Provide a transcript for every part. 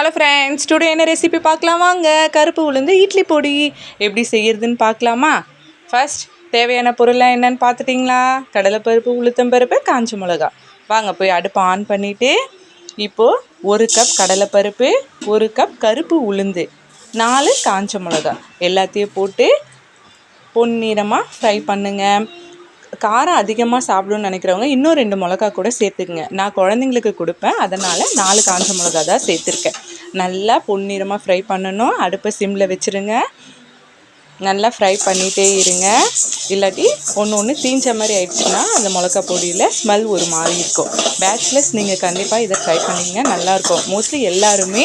Hello friends, today என்ன recipe பார்க்கலாம் வாங்க. கருப்பு உளுந்து இட்லி பொடி எப்படி செய்யறதுன்னு பார்க்கலாமா? ஃபர்ஸ்ட் தேவையான பொருள்லாம் என்னன்னு பார்த்துட்டிங்களா? கடலைப்பருப்பு, உளுத்தம்பருப்பு, காஞ்ச மிளகா. வாங்க போய் அடுப்பை ஆன் பண்ணிவிட்டு இப்போது 1 கப் கடலைப்பருப்பு, 1 கப் கருப்பு உளுந்து, 4 காஞ்ச மிளகா எல்லாத்தையும் போட்டு பொன்னிறமாக ஃப்ரை பண்ணுங்கள். காரம் அதிகமாக சாப்பிடணும்னு நினைக்கிறவங்க இன்னும் 2 மிளகா கூட சேர்த்துக்குங்க. நான் குழந்தைங்களுக்கு கொடுப்பேன், அதனால் 4 காஞ்ச மிளகா தான் சேர்த்துருக்கேன். நல்லா பொன்னிறமாக ஃப்ரை பண்ணணும். அடுப்பை சிம்மில் வச்சுருங்க. நல்லா ஃப்ரை பண்ணிகிட்டே இருங்க. இல்லாட்டி ஒன்று தீஞ்ச மாதிரி ஆயிடுச்சுன்னா அந்த மிளகா பொடியில் ஸ்மெல் ஒரு மாதிரி இருக்கும். பேச்சுலர்ஸ் நீங்கள் கண்டிப்பாக இதை ட்ரை பண்ணிங்க, நல்லாயிருக்கும். மோஸ்ட்லி எல்லாருமே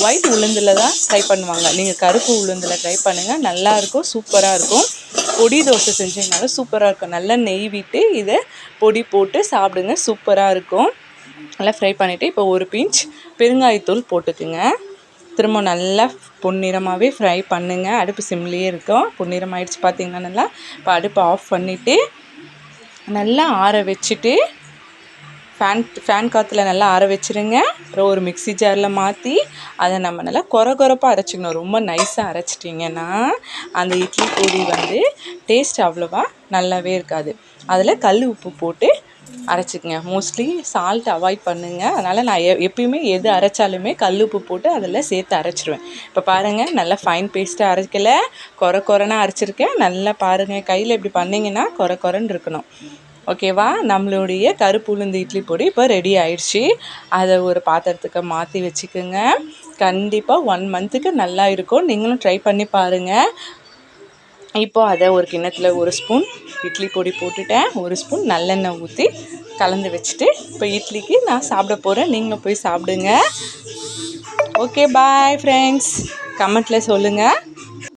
ஒயிட் உளுந்தில் தான் ட்ரை பண்ணுவாங்க. நீங்கள் கருப்பு உளுந்தில் ட்ரை பண்ணுங்கள், நல்லாயிருக்கும், சூப்பராக இருக்கும். பொடி தோசை செஞ்சிங்கனாலும் சூப்பராக இருக்கும். நல்லா நெய் விட்டு இதை பொடி போட்டு சாப்பிடுங்க, சூப்பராக இருக்கும். நல்லா ஃப்ரை பண்ணிவிட்டு இப்போ 1 பிஞ்ச் பெருங்காயத்தூள் போட்டுக்குங்க. திரும்ப நல்லா பொன்னிறமாகவே ஃப்ரை பண்ணுங்கள். அடுப்பு சிம்லேயே இருக்கும். பொன்னிறமாகிடுச்சு பார்த்தீங்கன்னா நல்லா. இப்போ அடுப்பை ஆஃப் பண்ணிவிட்டு நல்லா ஆற வச்சுட்டு ஃபேன் காற்றுல நல்லா ஆற வச்சுருங்க. அப்புறம் ஒரு மிக்ஸி ஜாரில் மாற்றி அதை நம்ம நல்லா கொரப்பாக அரைச்சிக்கணும். ரொம்ப நைஸாக அரைச்சிட்டிங்கன்னா அந்த இட்லி பொடி டேஸ்ட் அவ்வளோவா நல்லாவே இருக்காது. அதில் கல் உப்பு போட்டு அரைச்சிக்கங்க. மோஸ்ட்லி சால்ட் அவாய்ட் பண்ணுங்கள். அதனால் நான் எப்பயுமே எது அரைச்சாலுமே கல் உப்பு போட்டு அதில் சேர்த்து அரைச்சிடுவேன். இப்போ பாருங்கள், நல்லா ஃபைன் பேஸ்ட்டாக அரைக்கலை, கொரன்னு அரைச்சிருக்கேன். நல்லா பாருங்கள், கையில் இப்படி பண்ணிங்கன்னா கொரன்னு இருக்கணும். ஓகேவா? நம்மளுடைய கருப்பு உளுந்து இட்லி பொடி இப்போ ரெடி ஆயிடுச்சு. அதை ஒரு பாத்திரத்துக்கு மாற்றி வச்சுக்கோங்க. கண்டிப்பாக 1 மந்த்துக்கு நல்லா இருக்கும். நீங்களும் ட்ரை பண்ணி பாருங்கள். இப்போது அதை ஒரு கிண்ணத்தில் 1 ஸ்பூன் இட்லி பொடி போட்டுட்டேன். 1 ஸ்பூன் நல்லெண்ணெய் ஊற்றி கலந்து வச்சுட்டு இப்போ இட்லிக்கு நான் சாப்பிட போகிறேன். நீங்களும் போய் சாப்பிடுங்க. Okay, bye friends. கமெண்ட்டில் சொல்லுங்கள்.